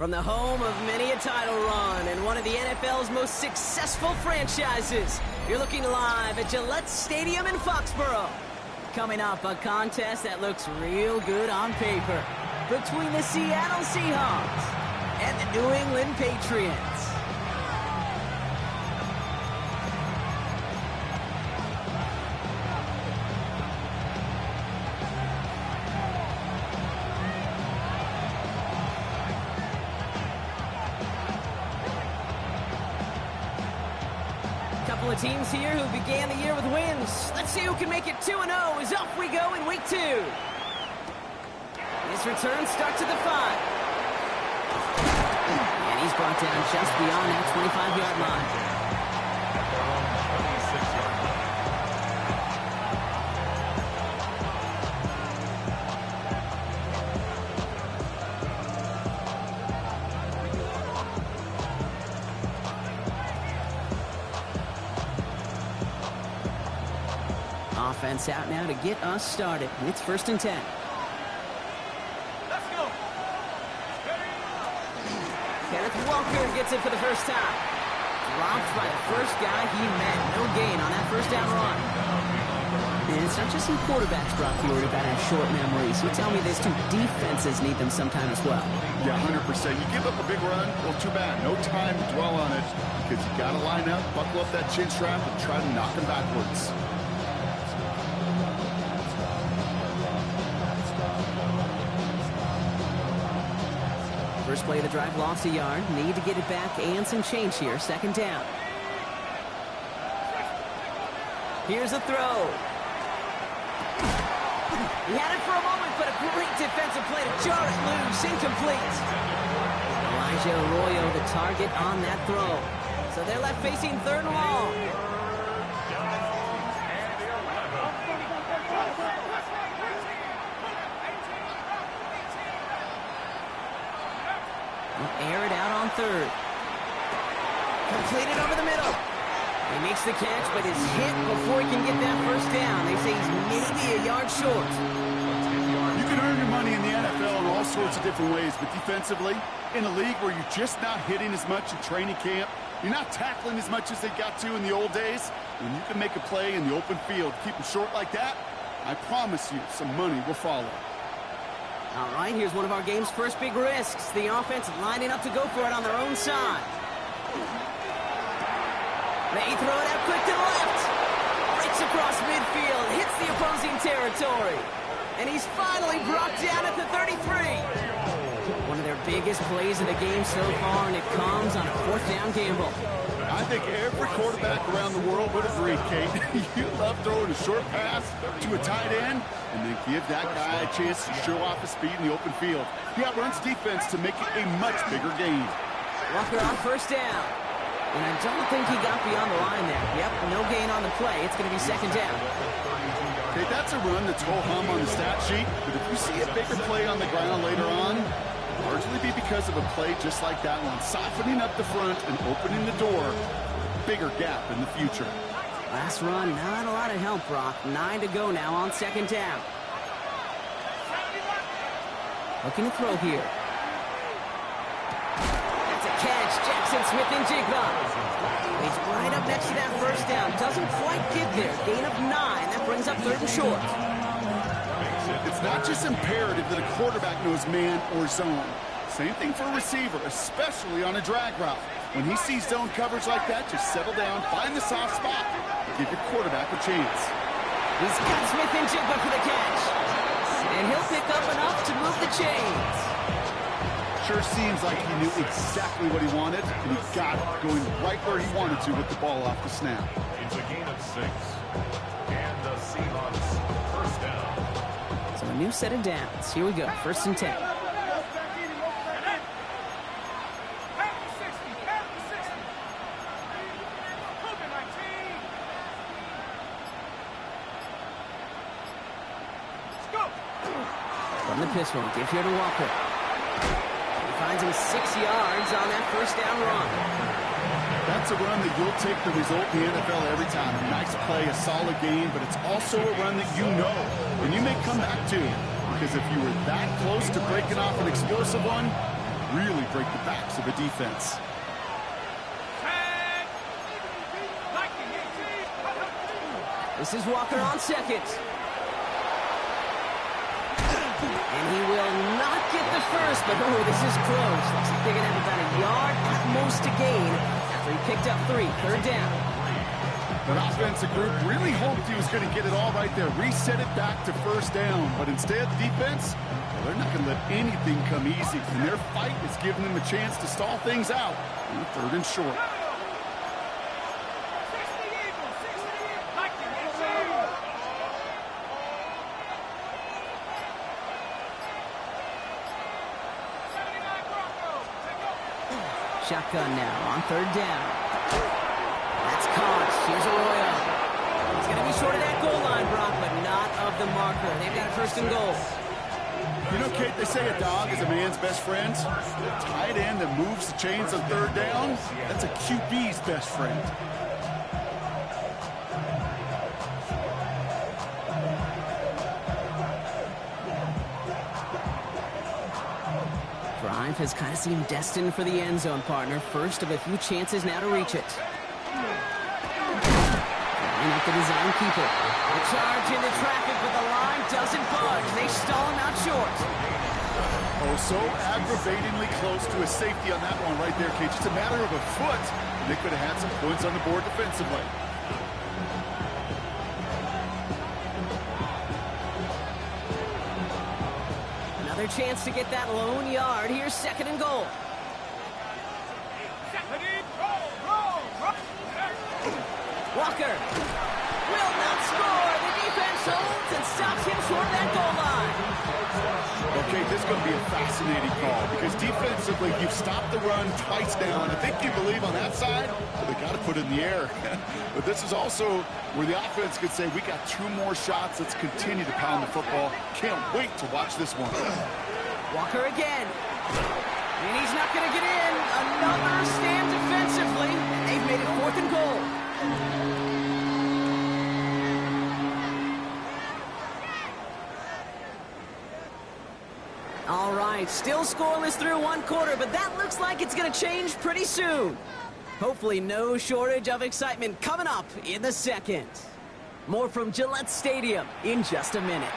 From the home of many a title run and one of the NFL's most successful franchises, you're looking live at Gillette Stadium in Foxborough. Coming up, a contest that looks real good on paper between the Seattle Seahawks and the New England Patriots. Couple of teams here who began the year with wins. Let's see who can make it 2-0 as off we go in week 2. His return starts at the 5. And he's brought down just beyond that 25-yard line. Offense out now to get us started. It's 1st and 10. Let's go. Kenneth Walker gets it for the first time. Dropped by the first guy he met. No gain on that first down run. And it's not just some quarterbacks, Brock, you worried about have short memories. You tell me these two defenses need them sometime as well. Yeah, 100%. You give up a big run, well, too bad. No time to dwell on it because you got to line up, buckle up that chin strap, and try to knock them backwards. First play of the drive, lost a yard. Need to get it back and some change here. 2nd down. Here's a throw. He had it for a moment, but a great defensive play to jar it loose. Incomplete. Elijah Arroyo, the target on that throw. So they're left facing 3rd and long. Air it out on 3rd. Completed over the middle. He makes the catch, but is hit before he can get that first down. They say he's maybe a yard short. You can earn your money in the NFL in all sorts of different ways, but defensively, in a league where you're just not hitting as much in training camp, you're not tackling as much as they got to in the old days, when you can make a play in the open field, keep them short like that, I promise you some money will follow. All right, here's one of our game's first big risks. The offense lining up to go for it on their own side. They throw it out quick to the left. Breaks across midfield, hits the opposing territory. And he's finally brought down at the 33. One of their biggest plays of the game so far, and it comes on a 4th down gamble. I think every quarterback around the world would agree, Kate. You love throwing a short pass to a tight end and then give that guy a chance to show off his speed in the open field. He outruns defense to make it a much bigger gain. Walker on 1st down. And I don't think he got beyond the line there. Yep, no gain on the play. It's going to be 2nd down. Okay, that's a run that's ho-hum on the stat sheet, but if you see a bigger play on the ground later on, largely be because of a play just like that one, softening up the front and opening the door, bigger gap in the future. Last run, not a lot of help, Brock. 9 to go now on 2nd down. Looking to throw here. That's a catch. Jackson Smith-Njigba. He's right up next to that first down. Doesn't quite get there. Gain of 9. That brings up 3rd and short. It's not just imperative that a quarterback knows man or zone. Same thing for a receiver, especially on a drag route. When he sees zone coverage like that, just settle down, find the soft spot, and give your quarterback a chance. He's got Smith-Njigba for the catch. And he'll pick up enough to move the chains. Sure seems like he knew exactly what he wanted, and he got it, going right where he wanted to with the ball off the snap. It's a gain of 6. And the Seahawks 1st down. So a new set of downs. Here we go, 1st and 10. From the pistol, give here to Walker. He finds him 6 yards on that 1st down run. That's a run that you'll take the result in the NFL every time. A nice play, a solid game, but it's also a run that you know, and you may come back to. Because if you were that close to breaking off an explosive one, really break the backs of a defense. This is Walker on second. And he will not get the first, but oh, this is close. Looks like they're going to have about a yard at most to gain after he picked up 3. Third down. That offensive group really hoped he was going to get it all right there, reset it back to first down. But instead, the defense, well, they're not going to let anything come easy. And their fight is giving them a chance to stall things out on 3rd and short. Shotgun now on 3rd down. That's caught. Here's Arroyo. It's going to be short of that goal line, Brock, but not of the marker. They've got a 1st and goal. You know, Kate, they say a dog is a man's best friend. The tight end that moves the chains on 3rd down, that's a QB's best friend. Drive has kind of seemed destined for the end zone, partner. First of a few chances now to reach it. Line up the design keeper. The charge into traffic, but the line doesn't budge. They stall him out short. Oh, so aggravatingly close to a safety on that one right there, Kate. Just a matter of a foot. They could have had some points on the board defensively. Another chance to get that lone yard. Here's 2nd and goal. Walker will not score. The defense holds and stops him short of that goal line. Okay, this is going to be a fascinating call because defensively, you've stopped the run twice now, and I think you believe on that side, well, they got to put it in the air. But this is also where the offense could say, we got 2 more shots. Let's continue to pound the football. Can't wait to watch this one. Walker again. And he's not going to get in. Another stand defensively. And they've made it 4th and goal. All right, still scoreless through 1 quarter, but that looks like it's going to change pretty soon. Hopefully no shortage of excitement coming up in the 2nd. More from Gillette Stadium in just a minute.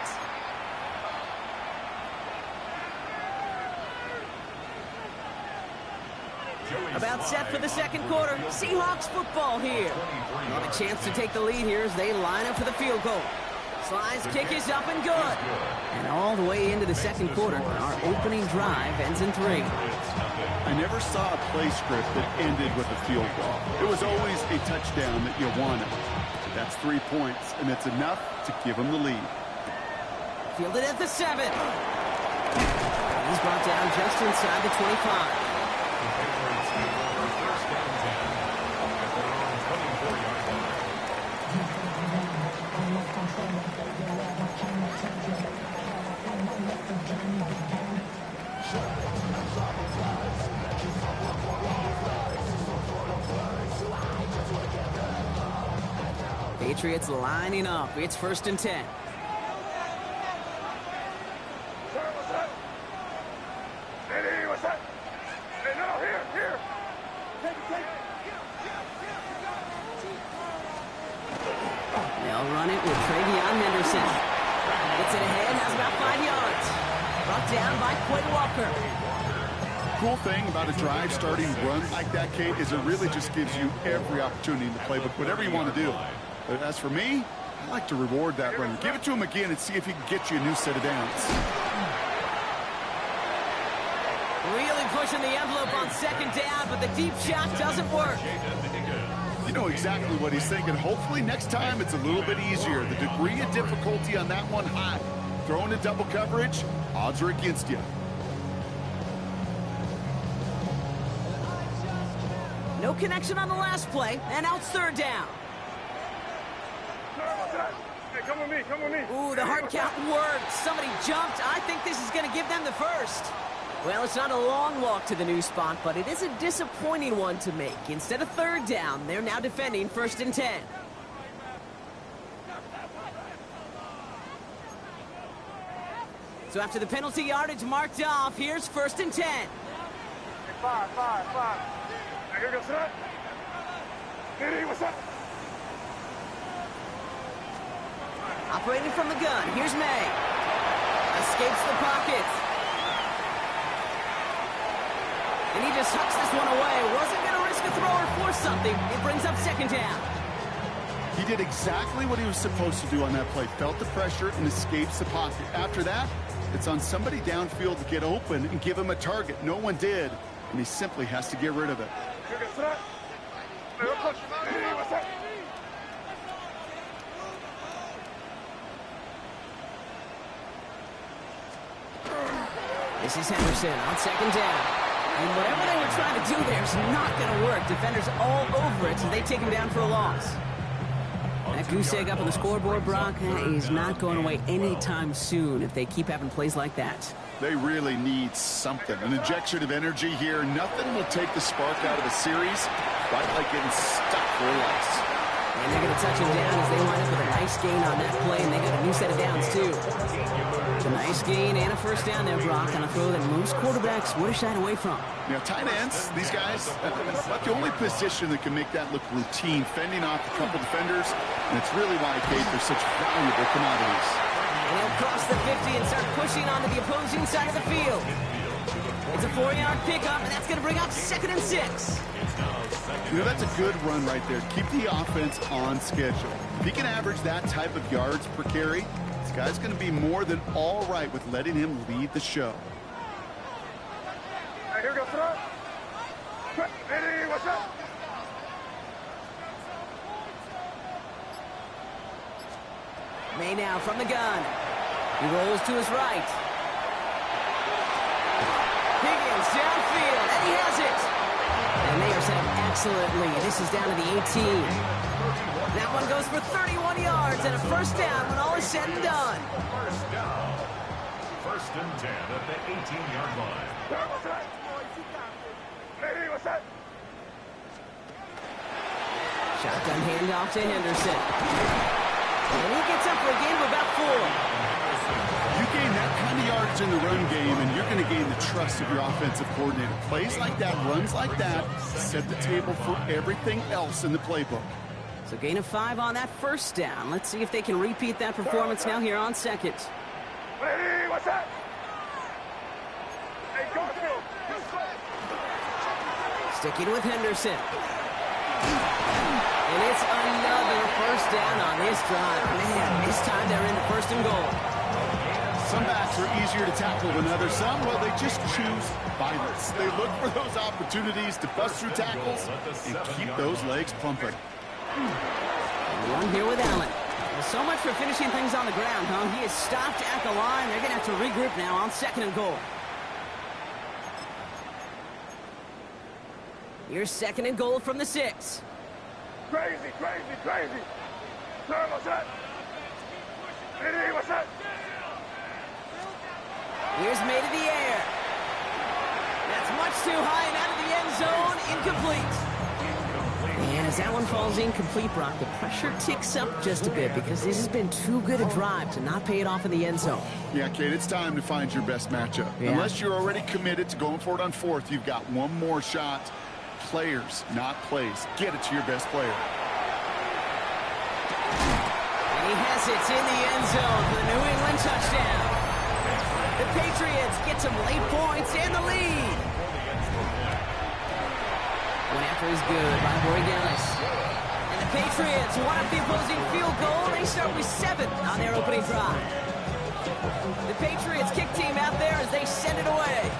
About set for the 2nd quarter. Seahawks football here. They'll have a chance to take the lead here as they line up for the field goal. Slice kick is up and good. And all the way into the 2nd quarter, our opening drive ends in 3. I never saw a play script that ended with a field goal. It was always a touchdown that you wanted. That's 3 points, and it's enough to give them the lead. Fielded at the 7. He's brought down just inside the 25. Patriots lining up. It's 1st and 10. They'll run it with Travion Henderson. Gets it ahead, has about 5 yards. Brought down by Quay Walker. Cool thing about a drive starting run like that, Kate, is it really just gives you every opportunity in the playbook, whatever you want to do. But as for me, I like to reward that runner. Give it to him again and see if he can get you a new set of downs. Really pushing the envelope on 2nd down, but the deep shot doesn't work. You know exactly what he's thinking. Hopefully next time it's a little bit easier. The degree of difficulty on that one high. Throwing in double coverage, odds are against you. No connection on the last play, and now it's 3rd down. Hey, come with me, come with me. Ooh, the hard count worked. Somebody jumped. I think this is going to give them the first. Well, it's not a long walk to the new spot, but it is a disappointing one to make. Instead of 3rd down, they're now defending 1st and 10. So after the penalty yardage marked off, here's 1st and 10. five. Now here goes that. Hey, what's up? Operating from the gun, here's May. Escapes the pocket. And he just hucks this one away. Wasn't going to risk a throw or force something. It brings up second down. He did exactly what he was supposed to do on that play. Felt the pressure and escapes the pocket. After that, it's on somebody downfield to get open and give him a target. No one did, and he simply has to get rid of it. Here goes that. Hey, what's up? This is Henderson on second down. And whatever they were trying to do there is not going to work. Defenders all over it, so they take him down for a loss. That goose egg up on the scoreboard, Brock, is not going away anytime soon if they keep having plays like that. They really need something. An injection of energy here. Nothing will take the spark out of a series quite like getting stuck for a loss. And they're going to touch him down as they wind up with a nice gain on that play, and they got a new set of downs, too. A nice gain and a first down there, Brock, on a throw that most quarterbacks would have shied away from. Now, tight ends, these guys, that's not the only position that can make that look routine, fending off a couple defenders, and it's really why, Kate, they're such valuable commodities. And he'll cross the 50 and start pushing onto the opposing side of the field. It's a 4-yard pickup, and that's going to bring up 2nd and 6. You know, that's a good run right there. Keep the offense on schedule. If he can average that type of yards per carry, this guy's going to be more than all right with letting him lead the show. Now here goes that. Hey, what's up? May now from the gun. He rolls to his right. Higgins downfield, and he has it. And they are set up excellently. This is down to the 18. That one goes for 31 yards and a first down when all is said and done. First down. 1st and 10 at the 18-yard line. What's that? Hey, what's that? Shotgun handoff to Henderson. And he gets up for a gain of about 4. You gain that kind of yardage in the run game, and you're going to gain the trust of your offensive coordinator. Plays like that, runs like that, set the table for everything else in the playbook. So gain of 5 on that first down. Let's see if they can repeat that performance now here on second. Hey, what's that? Hey, go, Phil. Sticking with Henderson. And it's another first down on this drive. Man, this time they're in the 1st and goal. Some backs are easier to tackle than others. Some, well, they just choose violence. They look for those opportunities to bust through tackles and keep those legs pumping. One here with Allen. Well, so much for finishing things on the ground, huh? He is stopped at the line. They're going to have to regroup now on 2nd and goal. Here's 2nd and goal from the 6. Crazy. Sir, what's that? Hey, what's that? Here's May to the air. That's much too high and out of the end zone. Incomplete. And as that one falls incomplete, Brock, the pressure ticks up just a bit because this has been too good a drive to not pay it off in the end zone. Yeah, Kate, it's time to find your best matchup. Yeah. Unless you're already committed to going for it on 4th, you've got one more shot. Players, not plays. Get it to your best player. And he has it in the end zone for the New England touchdown. The Patriots get some late points and the lead. One after is good by Borregales. And the Patriots want up the opposing field goal. They start with 7 on their opening drive. The Patriots kick team out there as they send it away.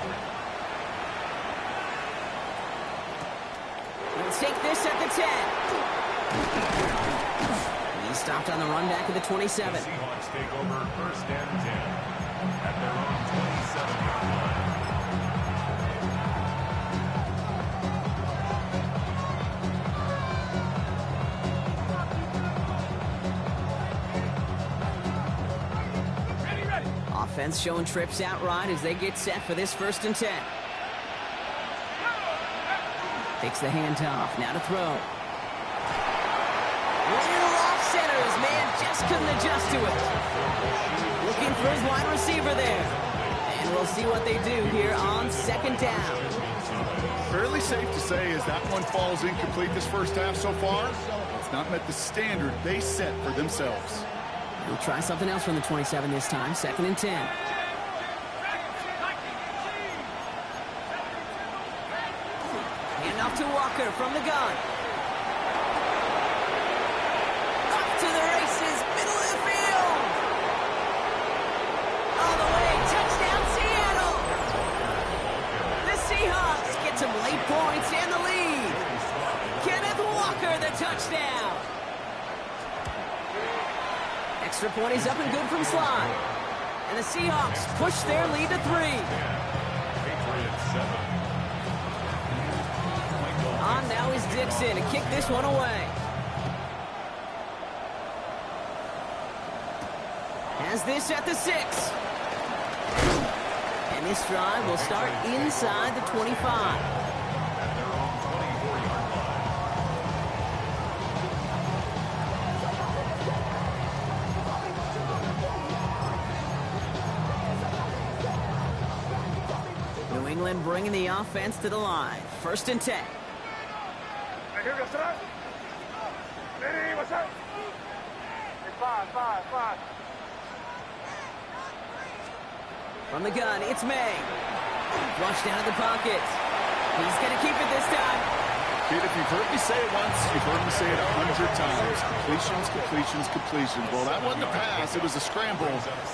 Let's take this at the 10. He stopped on the run back at the 27. The Seahawks take over 1st and 10 at their own 27-yard line. Offense showing trips out right as they get set for this 1st and 10. Takes the handoff, now to throw. Little off center, his man just couldn't adjust to it. Looking for his wide receiver there. And we'll see what they do here on second down. Fairly safe to say as that one falls incomplete this first half so far, it's not met the standard they set for themselves. We'll try something else from the 27 this time, 2nd and 10. Hand off to Walker from the gun. Off to the races, middle of the field. All the way, touchdown Seattle. The Seahawks get some late points and the lead. Kenneth Walker, the touchdown. Extra point is up and good from Slide. And the Seahawks push their lead to 3. Patriots 7. On now is Dixon to kick this one away. Has this at the 6. And this drive will start inside the 25. At their own 24-yard line. New England bringing the offense to the line. 1st and 10. Ready, what's up? Five. From the gun, it's May. Flushed out of the pocket. He's going to keep it this time. Kid, if you've heard me say it once, you've heard me say it 100 times. Completions. Well, that wasn't a pass. It was a scramble.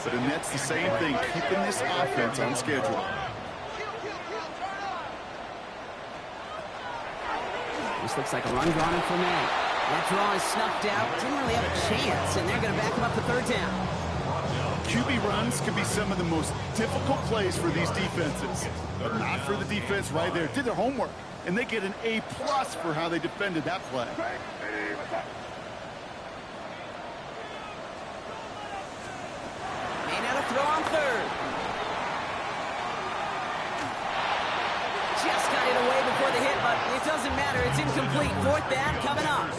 But it nets the same thing, keeping this offense on schedule. This looks like a run drawn in for May. That draw is snuffed out. Didn't really have a chance, and they're going to back him up to 3rd down. QB runs can be some of the most difficult plays for these defenses. But not for the defense right there. Did their homework, and they get an A+ for how they defended that play. Ready, what's up? May now to throw on 3rd. Just got it away before the hit, but it doesn't matter. It's incomplete. 4th down coming up.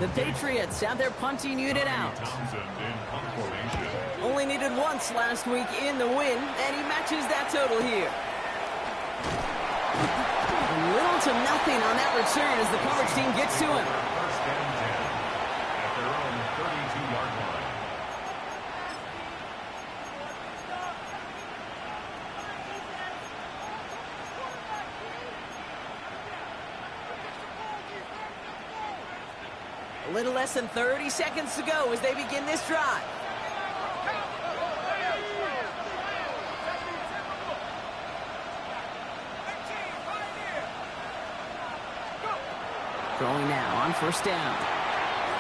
The Patriots have their punting unit out. Townsend in punt formation. Only needed once last week in the win, and he matches that total here. Little to nothing on that return as the coverage team gets to him. 1st and 10. At their own 32-yard line. A little less than 30 seconds to go as they begin this drive. Throwing now on 1st down.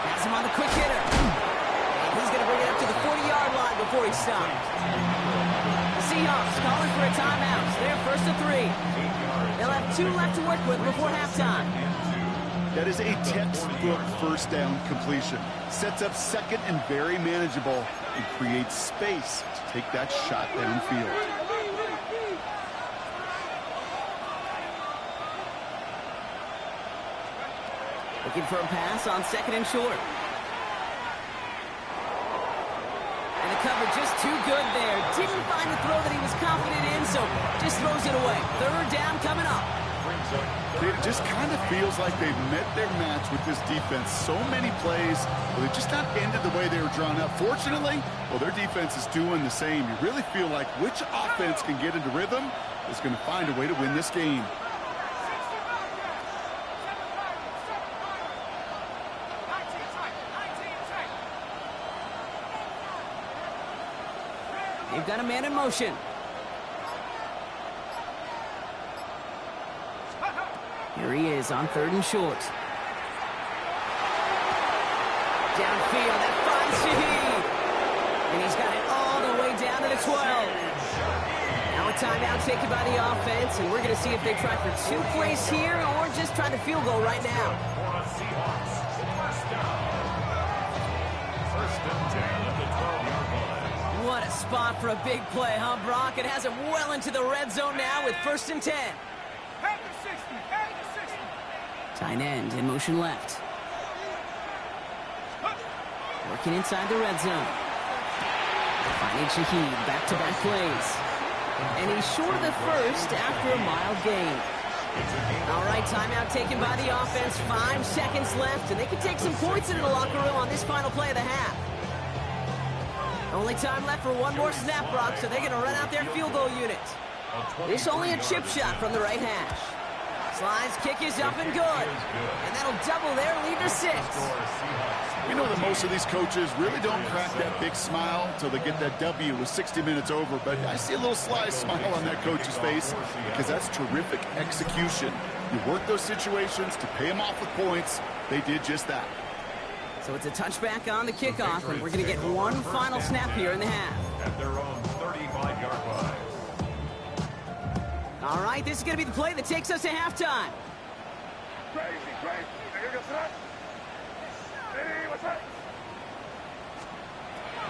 Has him on the quick hitter. And he's going to bring it up to the 40-yard line before he stops. The Seahawks calling for a timeout. They're 1st and 3. They'll have 2 left to work with before halftime. That is a textbook 1st down completion. Sets up 2nd and very manageable and creates space to take that shot downfield. Looking for a pass on 2nd and short. And the cover just too good there. Didn't find the throw that he was confident in, so just throws it away. 3rd down coming up. It just kind of feels like they've met their match with this defense. So many plays, but they just not ended the way they were drawn up. Fortunately, well, their defense is doing the same. You really feel like which offense can get into rhythm is going to find a way to win this game. They've got a man in motion. Here he is on 3rd and short. Downfield, that finds Shaheed. And he's got it all the way down to the 12. Now a timeout taken by the offense, and we're going to see if they try for 2 plays here or just try to field goal right now. For the Seahawks. 1st down. 1st and 10 at the 12-yard line. What a spot for a big play, huh, Brock? It has him well into the red zone now with 1st and 10. Tight end in motion left. Working inside the red zone. Finding Shaheed, back-to-back plays. And he's short of the first after a mild gain. All right, timeout taken by the offense. 5 seconds left, and they can take some points into the locker room on this final play of the half. Only time left for one more snap, Brock, so they're going to run out their field goal unit. This only a chip shot from the right hash. Slides, kick is up and good. And that'll double their lead to 6. You know that most of these coaches really don't crack that big smile until they get that W with 60 minutes over, but I see a little sly smile on that coach's face because that's terrific execution. You work those situations to pay them off with points. They did just that. So it's a touchback on the kickoff, and we're going to get one final snap here in the half. At their own 35-yard line. All right, this is going to be the play that takes us to halftime.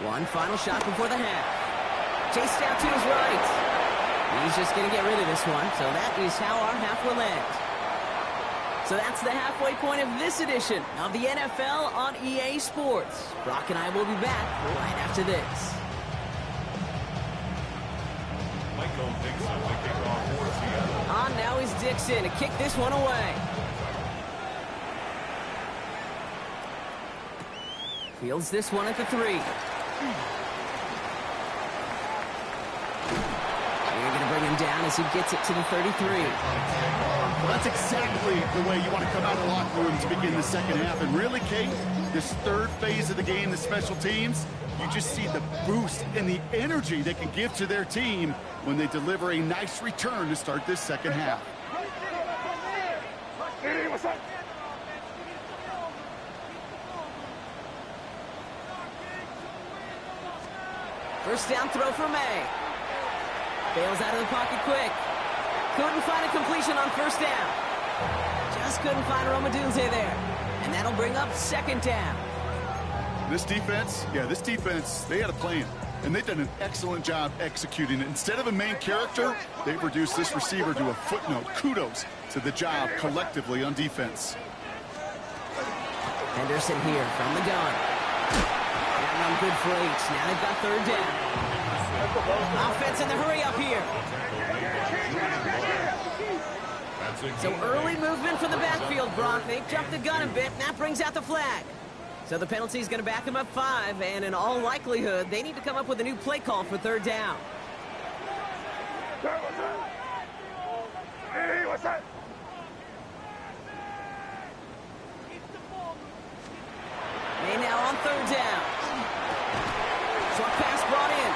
One final shot before the half. Chased out to his right. He's just going to get rid of this one, so that is how our half will end. So that's the halfway point of this edition of the NFL on EA Sports. Brock and I will be back right after this. Michael Dixon to kick off for Seattle. On now is Dixon to kick this one away. Fields this one at the 3. They're going to bring him down as he gets it to the 33. Well, that's exactly the way you want to come out of the locker room to begin the second half. And really, Kate, this third phase of the game, the special teams, you just see the boost and the energy they can give to their team when they deliver a nice return to start this second half. First down throw for May. Bails out of the pocket quick. Couldn't find a completion on first down. Just couldn't find Romadunze there. And that'll bring up second down. This defense, they had a plan. And they've done an excellent job executing it. Instead of a main character, they've reduced this receiver to a footnote. Kudos to the job collectively on defense. Henderson here from the gun. That run good for 8. Now they've got third down. Offense in the hurry up here. So early movement from the backfield, Brock. They've jumped the gun a bit, and that brings out the flag. So the penalty is going to back them up 5, and in all likelihood, they need to come up with a new play call for third down. Hey, what's that? May now on third down. Short pass brought in.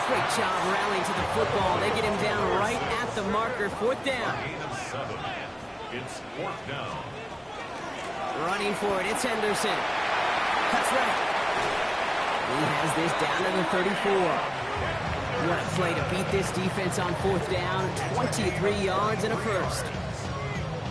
Great job rallying to the football. They get him down right at the marker. Fourth down. Gain of 7. It's fourth down. Running for it. It's Henderson. Cuts right. He has this down to the 34. What a play to beat this defense on fourth down. 23 yards and a first.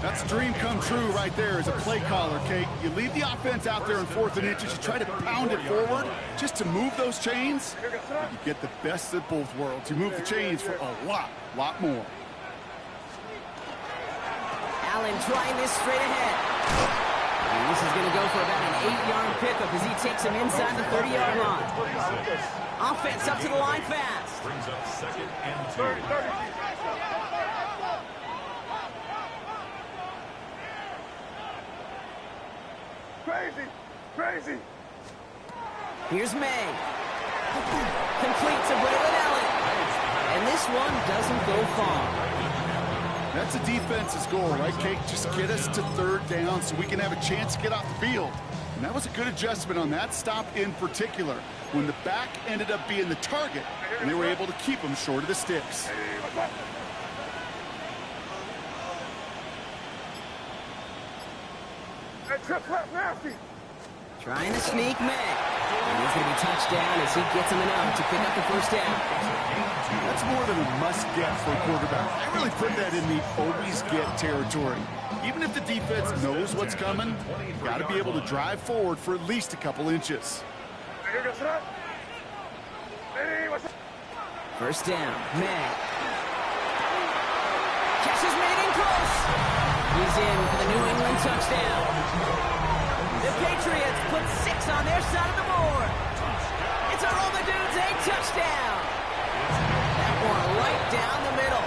That's a dream come true right there as a play caller, Kate. You leave the offense out there in 4th and inches. You try to pound it forward just to move those chains. You get the best of both worlds. You move the chains for a lot more. Allen trying this straight ahead. And this is going to go for about an 8-yard pickup as he takes him inside the 30-yard line. Offense up to the line fast. Brings up 2nd and 2. Crazy. Here's May. Complete to Braylon Allen. And this one doesn't go far. That's a defense's goal, right, Kate? Just get us to third down so we can have a chance to get off the field. And that was a good adjustment on that stop in particular, when the back ended up being the target, and they were able to keep him short of the sticks. Trying to sneak May. And he's going to be touched down as he gets him enough to pick up the first down. That's more than a must-get for a quarterback. I really put that in the always-get territory. Even if the defense knows what's coming, you got to be able to drive forward for at least a couple inches. First down, May. Catch is made in close. He's in for the New England touchdown. The Patriots put 6 on their side of the board. It's a Romadunze touchdown. That one right down the middle.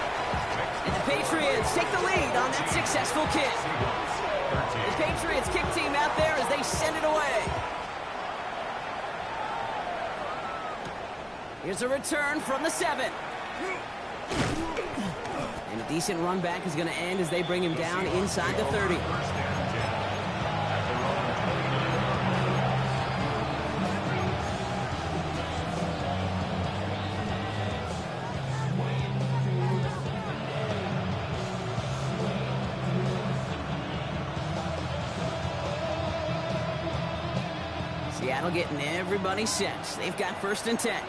And the Patriots take the lead on that successful kick. The Patriots kick team out there as they send it away. Here's a return from the 7. And a decent run back is going to end as they bring him down inside the 30. Seattle getting everybody set. They've got 1st and 10.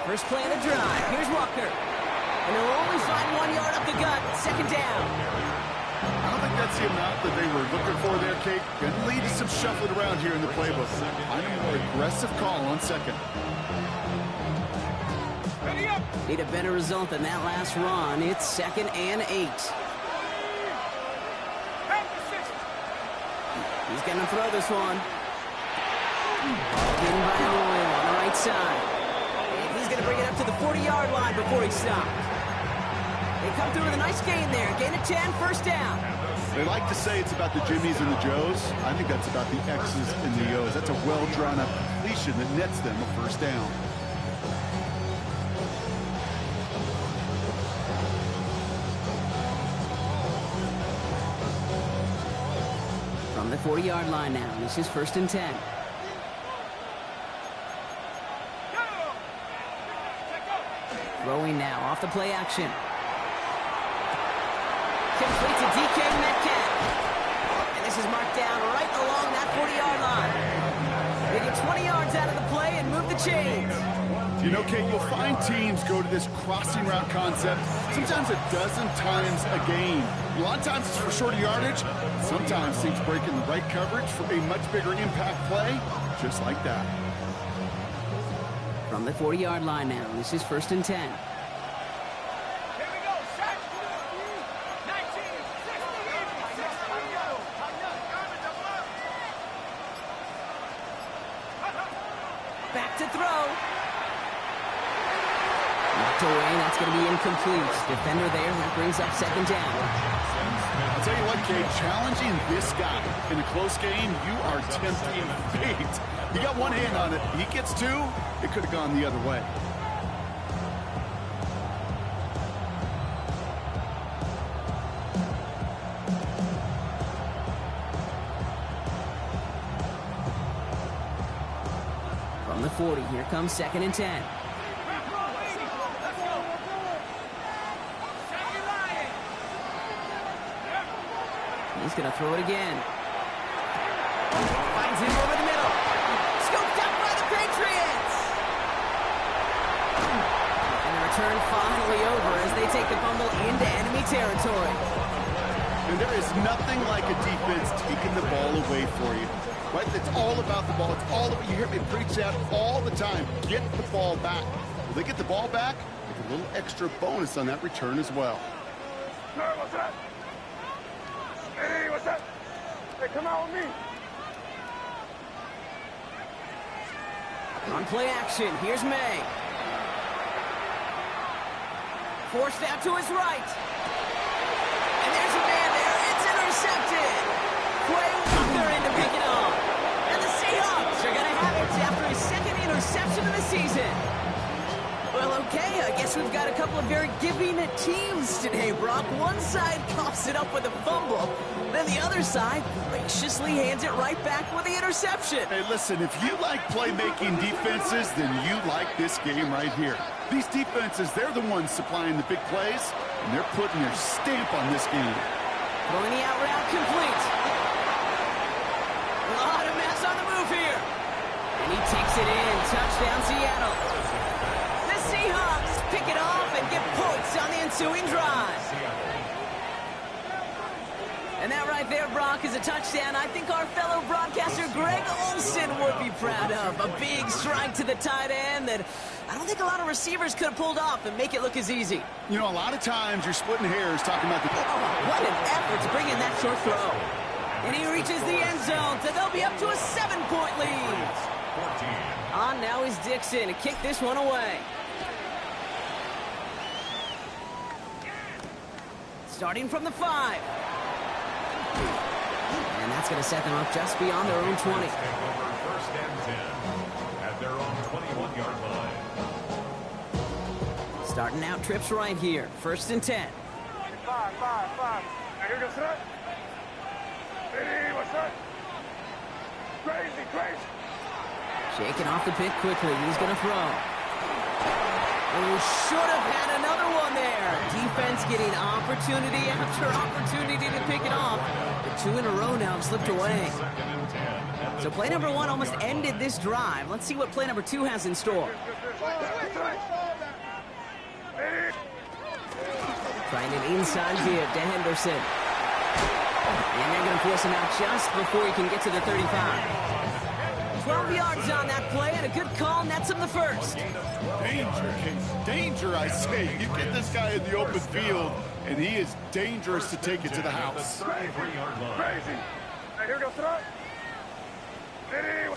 First play of the drive. Here's Walker. And they'll only find 1 yard up the gut. 2nd down. I don't think that's the amount that they were looking for there, Kate. Going to lead to some shuffling around here in the playbook. Find a more aggressive call on 2nd. Need a better result than that last run. It's 2nd and 8. He's going to throw this one. In by Royal on the right side. And he's going to bring it up to the 40-yard line before he stopped. They come through with a nice gain there. Gain of 10, 1st down. They like to say it's about the Jimmies and the Joes. I think that's about the X's and the O's. That's a well-drawn-up completion that nets them a 1st down. From the 40-yard line now. This is 1st and 10. Throwing now off the play action. Complete to DK Metcalf. And this is marked down right along that 40-yard line. They get 20 yards out of the play and move the chains. You know, Kate, you'll find teams go to this crossing route concept sometimes a dozen times a game. A lot of times it's for shorter yardage. Sometimes teams break in the right coverage for a much bigger impact play, just like that. From the 40-yard line now, this is 1st and 10. Here we go, set. 19, 60, Back to throw. Knocked away, that's going to be incomplete. Defender there, that brings up 2nd down. I'll tell you what, Kate, challenging this guy in a close game, you are tempting fate. You got one hand on it. He gets 2. It could have gone the other way. From the 40, here comes 2nd and 10. He's going to throw it again. Finds him over the middle. Scooped up by the Patriots. And the return finally over as they take the fumble into enemy territory. And there is nothing like a defense taking the ball away for you. Right? It's all about the ball. It's all about, you hear me preach that all the time. Get the ball back. When they get the ball back, they get a little extra bonus on that return as well. Sir, what's that? Hey, what's that? Hey, come out with me. On play action, here's May. Forced out to his right. And there's a man there. It's intercepted. Quay Walker in to pick it off. And the Seahawks are going to have it after his 2nd interception of the season. Well, okay, I guess we've got a couple of very giving teams today, Brock. One side coughs it up with a fumble, then the other side graciously hands it right back with the interception. Hey, listen, if you like playmaking defenses, then you like this game right here. These defenses, they're the ones supplying the big plays, and they're putting their stamp on this game. Throwing the out route complete. A lot of mess on the move here. And he takes it in. Touchdown, Seattle. The Seahawks pick it off and get points on the ensuing drive. And that right there, Brock, is a touchdown I think our fellow broadcaster Greg Olsen would be proud of. A big strike to the tight end that I don't think a lot of receivers could have pulled off and make it look as easy. You know, a lot of times you're splitting hairs talking about the... Oh, what an effort to bring in that short throw. And he reaches the end zone, so they'll be up to a 7-point lead. 14. On now is Dixon to kick this one away. Starting from the 5. And that's going to set them up just beyond their own 20. Take over first and 10 at their own 21-yard line. Starting out trips right here. First and 10. 5. Now here goes that. Ready, what's that? Crazy. Shaking off the pick quickly. He's going to throw. Oh, should have had another one there. Defense getting opportunity after opportunity to pick it off. The 2 in a row now have slipped away. Second and 10. So play number 1 almost ended this drive. Let's see what play number 2 has in store. Trying an inside give to Henderson. And they're going to force him out just before he can get to the 35. 12 yards on that play, and a good call nets him the first. Danger, I say. You get this guy in the open field, and he is dangerous to take it to the house. 33-yard line. Crazy. Now here goes that. Ready.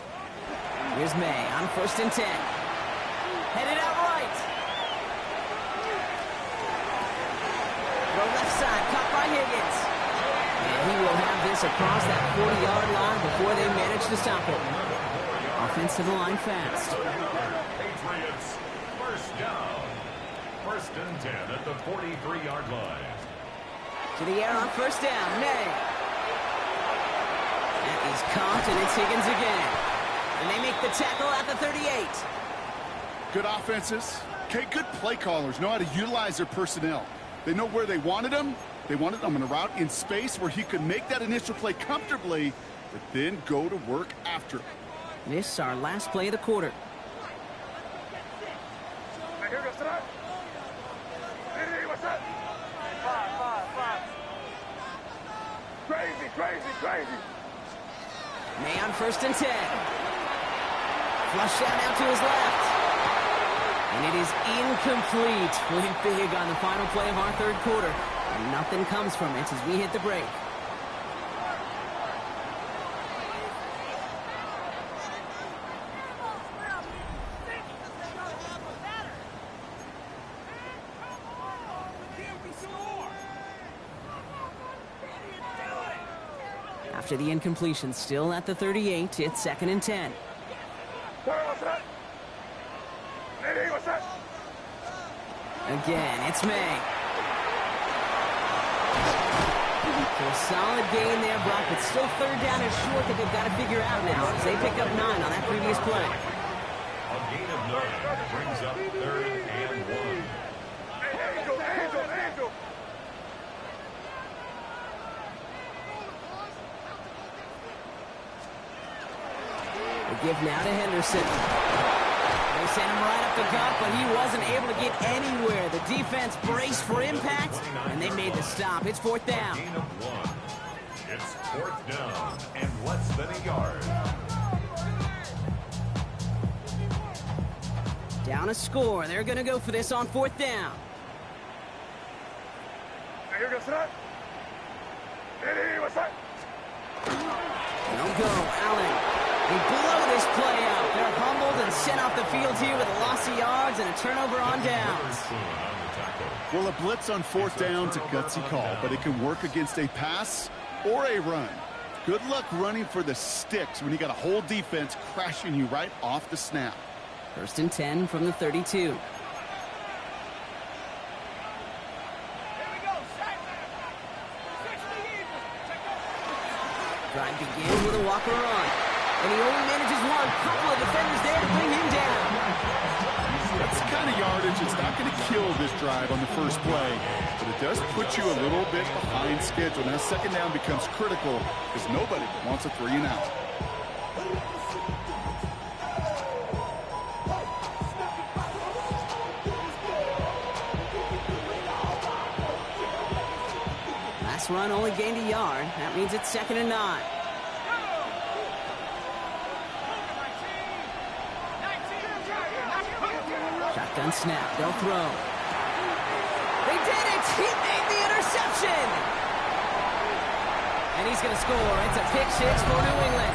Here's May on first and 10. Headed out right. Throw left side, caught by Higgins. And he will have this across that 40-yard line before they manage to stop it. Offense to the line fast. Patriots, first down. First and 10 at the 43-yard line. To the air on first down, May. That is caught, and it's Higgins again. And they make the tackle at the 38. Good offenses. Okay, good play callers know how to utilize their personnel. They know where they wanted them. They wanted them in a route in space where he could make that initial play comfortably, but then go to work after it. This is our last play of the quarter. Now here goes that. Ready, what's that? 5. Crazy. May on first and 10. Flush out out to his left. And it is incomplete. Went big on the final play of our third quarter. And nothing comes from it as we hit the break. After the incompletion, still at the 38, it's second and 10. What's that? Ready, what's that? Again, it's May. So a solid gain there, Brock, but still third down is short that they've got to figure out now as they pick up 9 on that previous play. A gain of 9 brings up third and 1. Angel. They give now to Henderson. They sent him right up the gut, but he wasn't able to get anywhere. The defense braced for impact, and they made the stop. It's fourth down. Gain of 1. It's fourth down and less than a yard. Down a score. They're going to go for this on fourth down. Now here goes that. Ready, what's that? No go, Allen. They blow this play out. They're humbled and sent off the field here with a loss of yards and a turnover on downs. Well, a blitz on fourth down's a gutsy call, but it can work against a pass or a run. Good luck running for the sticks when you got a whole defense crashing you right off the snap. First and 10 from the 32. Drive begins with a walker run. And he only manages one. Couple of defenders there to bring him down. That's the kind of yardage that's not going to kill this drive on the first play, but it does put you a little bit behind schedule. Now second down becomes critical because nobody wants a 3 and out. Last run only gained a yard. That means it's second and 9. Shotgun snap. They'll throw. They did it! He made the interception! And he's going to score. It's a pick 6 for New England.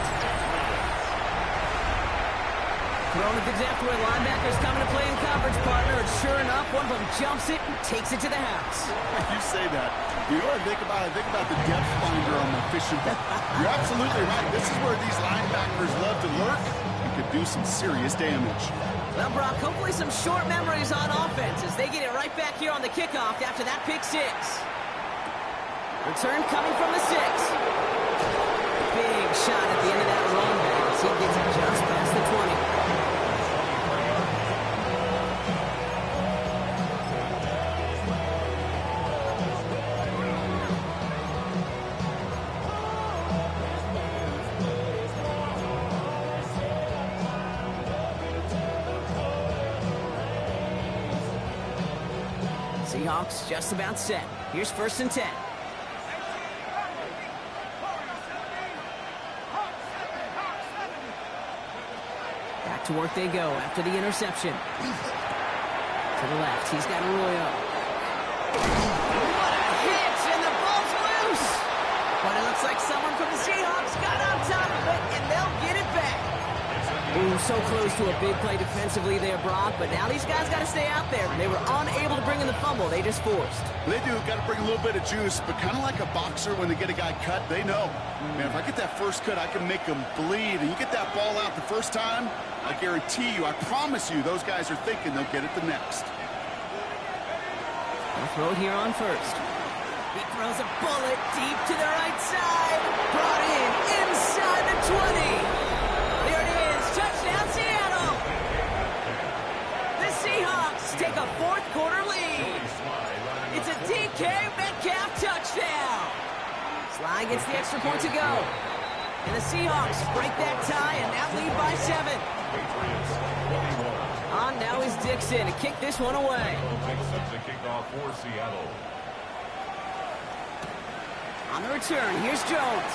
Thrown at the depth where linebacker's coming to play in coverage, partner. And sure enough, one of them jumps it and takes it to the house. You say that. You know what I think about? I think about the depth finder on my fishing boat. You're absolutely right. This is where these linebackers love to lurk and could do some serious damage. Well, Brock, hopefully some short memories on offense as they get it right back here on the kickoff after that pick six. Return coming from the 6. Big shot at the end of that run back as he gets it just past the 20. Seahawks just about set. Here's 1st and 10. Back to work they go after the interception. To the left, he's got Arroyo. What a hit, and the ball's loose! But it looks like someone from the Seahawks got on top of it, and they'll get it back. Ooh, so close to a big play defensively there, Brock, but now these guys got to stay out there. They were unable to bring in the fumble they just forced. They do, got to bring a little bit of juice, but kind of like a boxer when they get a guy cut, they know. Man, if I get that first cut, I can make them bleed. And you get that ball out the first time, I guarantee you, I promise you, those guys are thinking they'll get it the next. They'll throw it here on 1st. He throws a bullet deep to the right side. Brought in inside the 20. There it is. Touchdown, Seattle. The Seahawks take a 4th quarter lead. It's a DK Metcalf touchdown. Sly gets the extra point to go. And the Seahawks break that tie and now lead by 7. On now is Dixon to kick this one away. Picks up the kickoff for Seattle. On the return, here's Jones.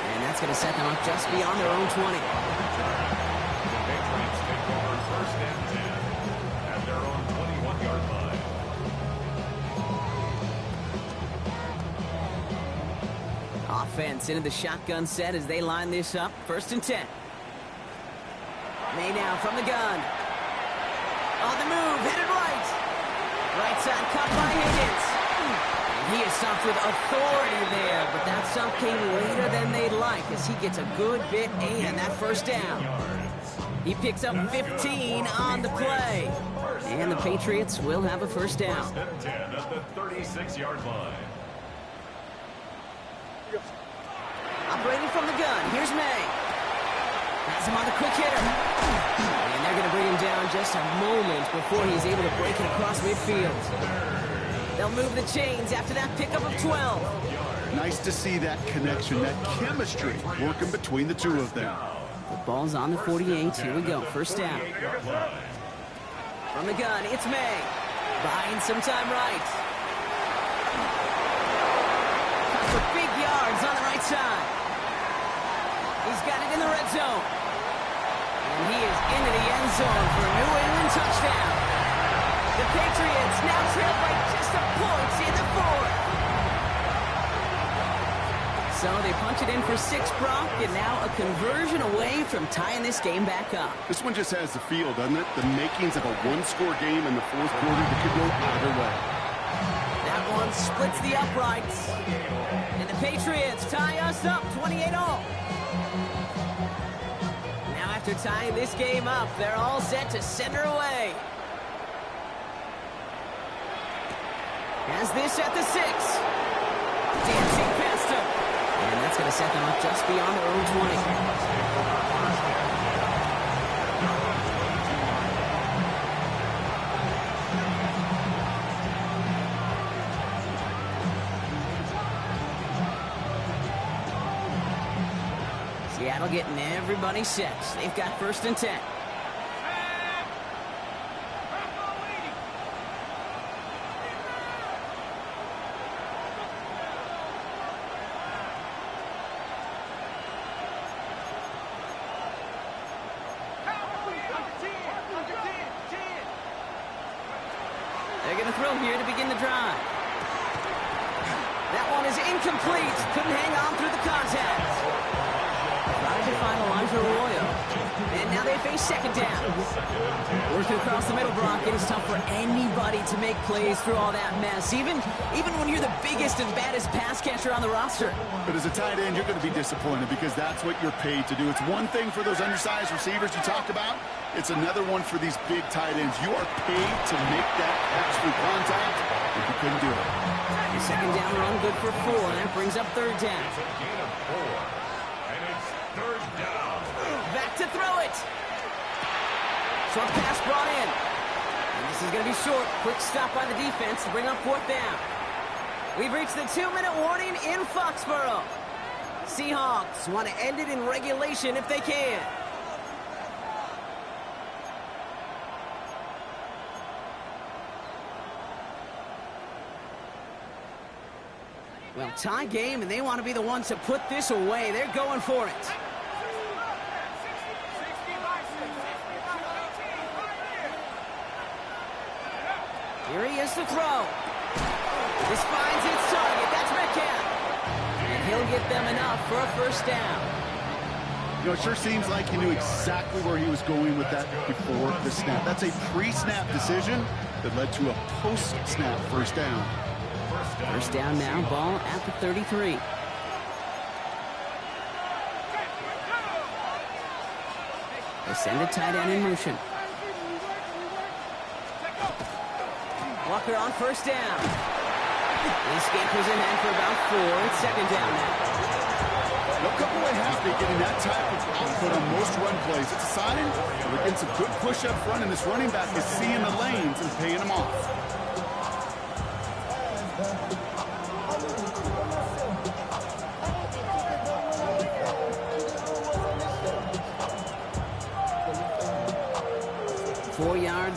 And that's going to set them up just beyond their own 20. The Patriots take over 1st and 10 at their own 21-yard line. Offense into the shotgun set as they line this up. 1st and 10. May now from the gun. On the move, headed right. Right side cut by Higgins. And he is stopped with authority there, but that stop came later than they'd like as he gets a good bit and that 1st down. He picks up 15 on the play. And the Patriots will have a 1st down. 1st and 10 at the 36-yard line. Operating from the gun, here's May. Has him on the quick hitter. And they're going to bring him down just a moment before he's able to break it across midfield. They'll move the chains after that pickup of 12. Nice to see that connection, that chemistry working between the two of them. The ball's on the 48. Here we go. 1st down. From the gun, it's May. Buying some time right. Cut for big yards on the right side. He's got it in the red zone. And he is into the end zone for a New England touchdown. The Patriots now trail by just a point in the 4th. So they punch it in for 6, Brock, and now a conversion away from tying this game back up. This one just has the feel, doesn't it? The makings of a one-score game in the 4th quarter that could go either way. That one splits the uprights. And the Patriots tie us up 28-all. Now after tying this game up, they're all set to send her away. Has this at the 6. Dancing past him. And that's going to set them up just beyond their own 20. Seattle getting everybody set. They've got 1st and 10. They're going to throw here to begin the drive. That one is incomplete. Couldn't hang on through the contact. Trying to find Elijah Arroyo. And now they face second down. Working across the middle, Brock, it is tough for anybody to make plays through all that mess, even when you're the biggest and baddest pass catcher on the roster. But as a tight end, you're going to be disappointed because that's what you're paid to do. It's one thing for those undersized receivers you talked about. It's another one for these big tight ends. You are paid to make that catch through contact, but you couldn't do it. The second down run good for 4. That brings up third down. It's a gain of 4. And it's third down. Back to throw it. Short pass brought in. And this is going to be short. Quick stop by the defense to bring up fourth down. We've reached the 2-minute warning in Foxborough. Seahawks want to end it in regulation if they can. Well, tie game, and they want to be the ones to put this away. They're going for it. Here he is to throw. This finds its target. That's Metcalf. And he'll get them enough for a first down. You know, it sure seems like he knew exactly where he was going with that before the snap. That's a pre-snap decision that led to a post-snap first down. First down now, ball at the 33. They send a tight end in motion. Walker on first down. The escape was in hand for about 4. It's second down now. They'll come away happy getting that type of output on most run plays. It's a sign that we're getting some good push up front, and this running back is seeing the lanes and paying them off.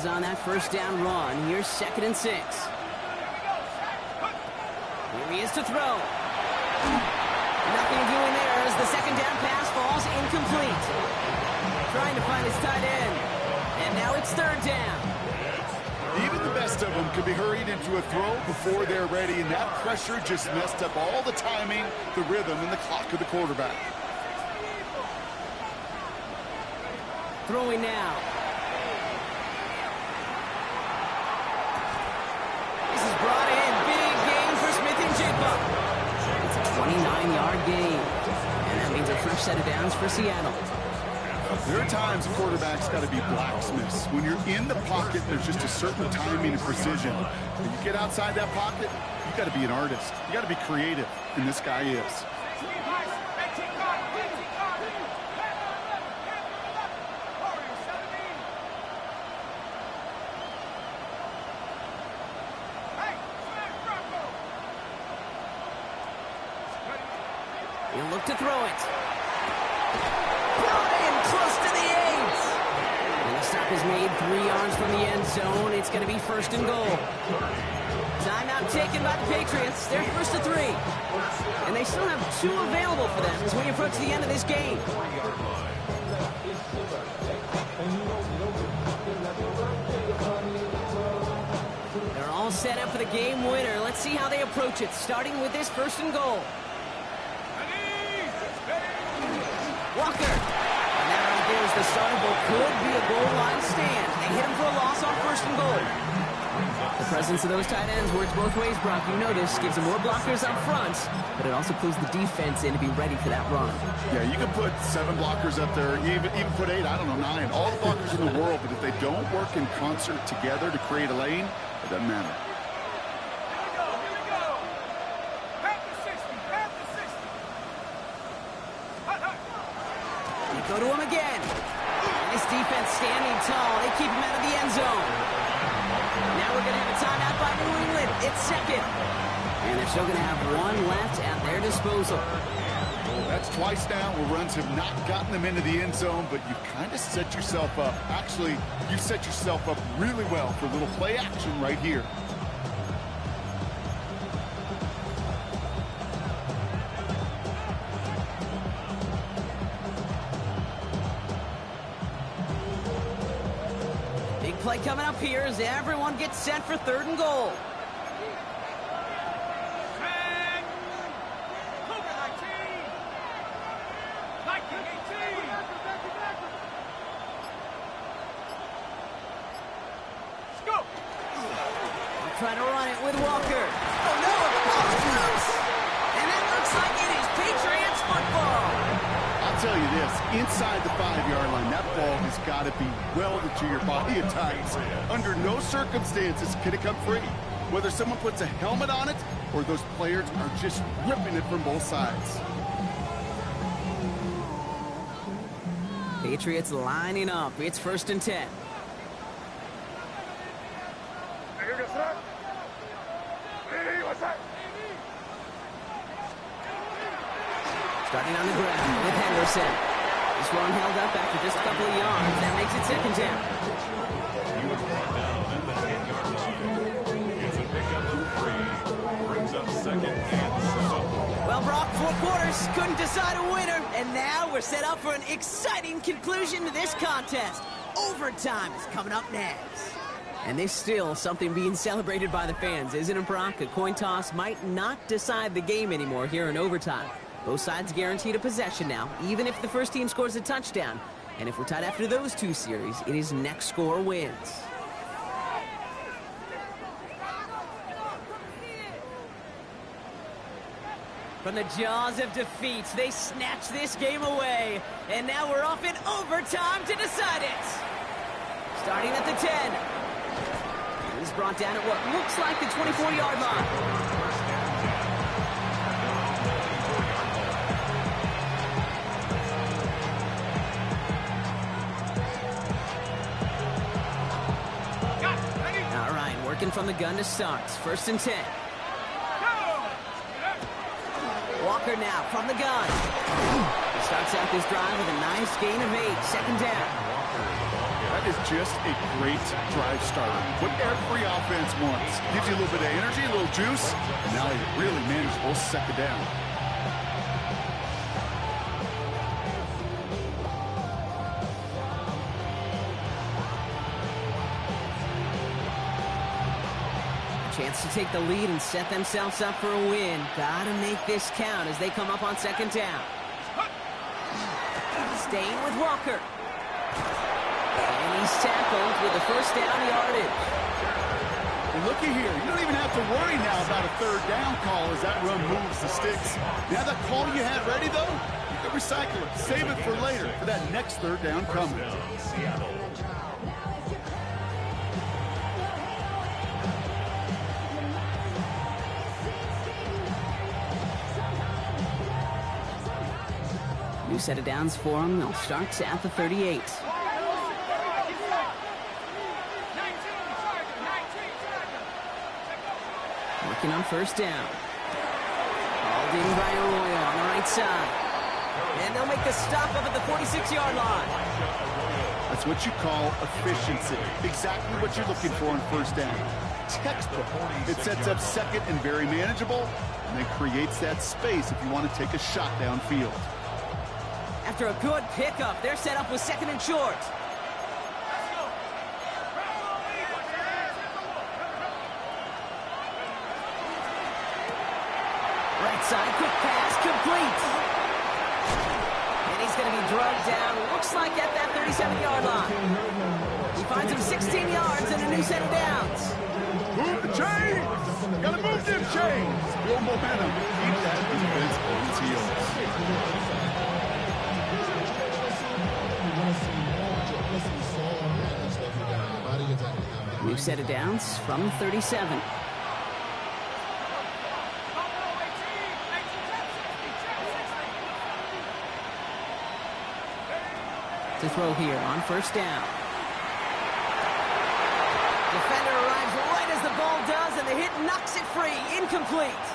On that first down run. Here's 2nd and 6. Here he is to throw. Nothing doing there as the second down pass falls incomplete. Trying to find his tight end. And now it's third down. Even the best of them could be hurried into a throw before they're ready, and that pressure just messed up all the timing, the rhythm, and the clock of the quarterback. Throwing now. Brought in. Big gain for Smith and Jigba. It's a 29-yard gain. And that means a fresh set of downs for Seattle. There are times quarterbacks got to be blacksmiths. When you're in the pocket, there's just a certain timing and precision. When you get outside that pocket, you got to be an artist. You got to be creative, and this guy is. He'll look to throw it. Brought in close to the 8. And the stop is made 3 yards from the end zone. It's going to be first and goal. Timeout taken by the Patriots. They're first to 3. And they still have 2 available for them as we approach the end of this game. They're all set up for the game winner. Let's see how they approach it, starting with this first and goal. Walker. And that right there is the start of what could be a goal line stand. They hit him for a loss on first and goal. The presence of those tight ends works both ways, Brock. You notice, gives them more blockers up front, but it also pulls the defense in to be ready for that run. Yeah, you can put 7 blockers up there, even put 8, I don't know, 9. All the blockers in the world, but if they don't work in concert together to create a lane, it doesn't matter. Go to him again. And this defense standing tall. They keep him out of the end zone. Now we're going to have a timeout by New England. It's second. And they're still going to have 1 left at their disposal. That's twice now where runs have not gotten them into the end zone, but you kind of set yourself up. Actually, you set yourself up really well for a little play action right here. Play coming up here as everyone gets set for third and goal. inside the 5-yard line. That ball has got to be welded to your body at times. Under no circumstances can it come free. Whether someone puts a helmet on it or those players are just ripping it from both sides. Patriots lining up. It's 1st and 10. Starting on the ground with Henderson. This one held up after just a couple of yards. That makes it 2nd down. He was brought down at the 10-yard line. It's a pickup of 3. Brings up 2nd and 7. Well, Brock, 4 quarters couldn't decide a winner, and now we're set up for an exciting conclusion to this contest. Overtime is coming up next. And there's still something being celebrated by the fans, isn't it, Brock? A coin toss might not decide the game anymore here in overtime. Both sides guaranteed a possession now, even if the first team scores a touchdown. And if we're tied after those 2 series, it is next score wins. From the jaws of defeat, they snatch this game away. And now we're off in overtime to decide it. Starting at the 10. He's brought down at what looks like the 24-yard line. From the gun to start. 1st and 10. Walker now from the gun. He starts out this drive with a nice gain of 8. 2nd down. That is just a great drive starter. What every offense wants. Gives you a little bit of energy, a little juice. And now a really manageable 2nd down. Chance to take the lead and set themselves up for a win. Gotta make this count as they come up on 2nd down. Staying with Walker. And he's tackled with the 1st down yardage. And looky here, you don't even have to worry now about a 3rd down call as that run moves the sticks. Now that call you had ready, though, you can recycle it. Save it for later for that next 3rd down coming. Seattle. New set of downs for them. They'll start at the 38. Working on 1st down. Called in by Arroyo on the right side. And they'll make the stop up at the 46-yard line. That's what you call efficiency. Exactly what you're looking for on 1st down. Textbook. It sets up 2nd and very manageable, and then creates that space if you want to take a shot downfield. After a good pickup, they're set up with 2nd and short. Right side, quick pass, complete. And he's going to be drugged down, looks like at that 37-yard line. He finds him 16 yards and a new set of downs. Move the chains! Gotta move them chains! Build momentum. Keep that defense on its heels. New set of downs from 37. To throw here on 1st down. Defender arrives right as the ball does, and the hit knocks it free. Incomplete.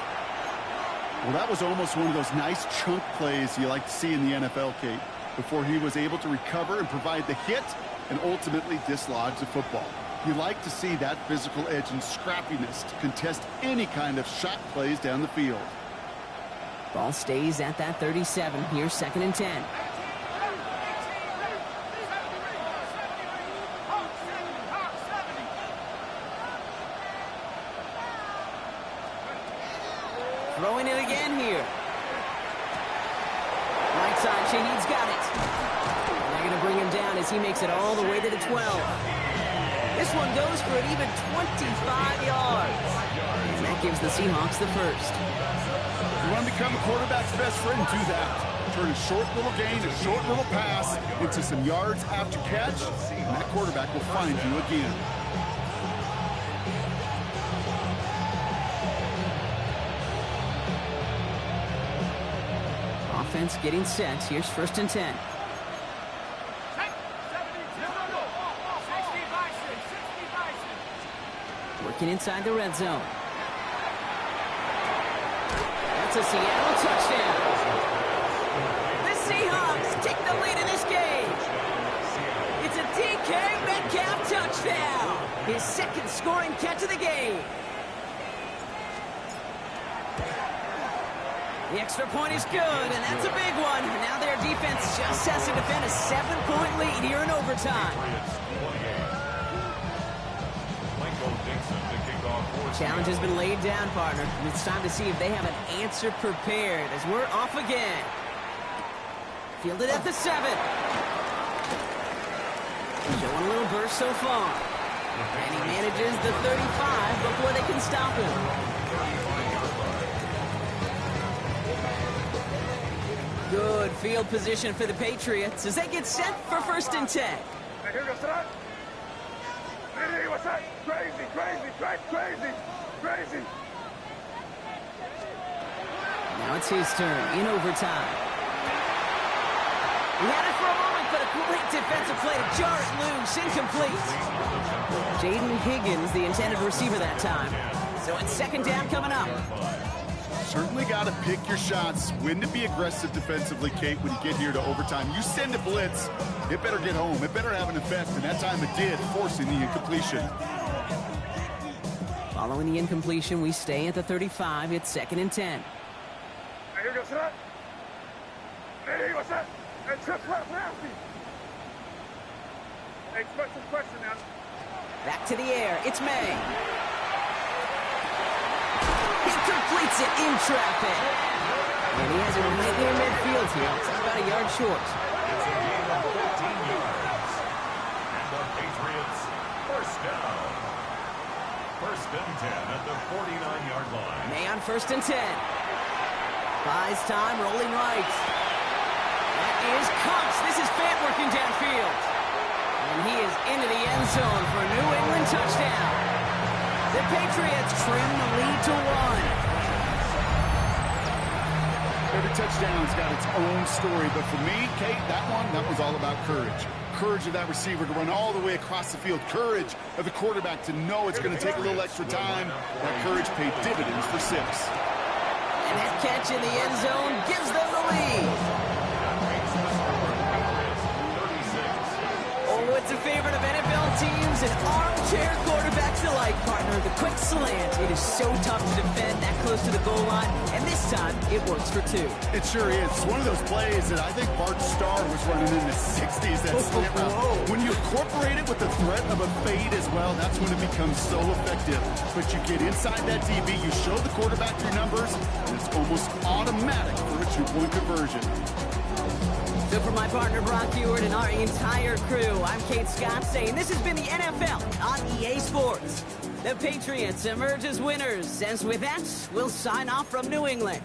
Well, that was almost one of those nice chunk plays you like to see in the NFL, Kate, before he was able to recover and provide the hit and ultimately dislodge the football. You like to see that physical edge and scrappiness to contest any kind of shot plays down the field. Ball stays at that 37. Here's 2nd and 10. Throwing it again here. Right side, Shaheed's got it. And they're going to bring him down as he makes it all the way to the 12. This one goes for an even 25 yards. And that gives the Seahawks the first. You want to become a quarterback's best friend, do that. Turn a short little gain, a short little pass into some yards after catch, and that quarterback will find you again. Offense getting set. Here's 1st and 10. Working inside the red zone. That's a Seattle touchdown. The Seahawks take the lead in this game. It's a DK Metcalf touchdown. His 2nd scoring catch of the game. The extra point is good, and that's a big one. Now their defense just has to defend a 7-point lead here in overtime. Challenge has been laid down, partner. And it's time to see if they have an answer prepared as we're off again. Fielded at the 7. Showing a little burst so far. And he manages the 35 before they can stop him. Good field position for the Patriots as they get set for 1st and 10. Hey, here goes that. Hey, what's that? Crazy. Now it's his turn in overtime. He had it for a moment, but a great defensive play to jar it loose, incomplete. Jaden Higgins, the intended receiver that time. So it's 2nd down coming up. Certainly got to pick your shots. When to be aggressive defensively, Kate, when you get here to overtime. You send a blitz, it better get home. It better have an effect, and that time it did, forcing the incompletion. Following the incompletion, we stay at the 35. It's 2nd and 10. Hey, here goes that. Hey, what's that? Hey, trip left, nasty. Hey, question now. Back to the air. It's May. He completes it in traffic. And he has it right near midfield here. It's about a yard short. It's a gain of 15 yards. And the Patriots, 1st down. 1st and 10 at the 49-yard line. May on 1st and 10. Buys time, rolling right. That is Cox. This is Fant working downfield. And he is into the end zone for a New England touchdown. The Patriots trim the lead to 1. Every touchdown's got its own story, but for me, Kate, that one's all about courage. Courage of that receiver to run all the way across the field. Courage of the quarterback to know it's going to take a little extra time. That courage paid dividends for 6. And that catch in the end zone gives them the lead. Oh, it's a favorite of NFL teams and armchair quarterbacks alike, partner. The quick slant. It is so tough to defend that close to the goal line, and this time it works for 2. It sure is. It's one of those plays that I think Bart Starr was running in the 60s, that slant route. When you incorporate it with the threat of a fade as well, that's when it becomes so effective. But you get inside that DB, you show the quarterback your numbers, and it's almost automatic for a 2-point conversion. So for my partner Brock Ewart and our entire crew, I'm Kate Scott saying this has been the NFL on EA Sports. The Patriots emerge as winners, as with that, we'll sign off from New England.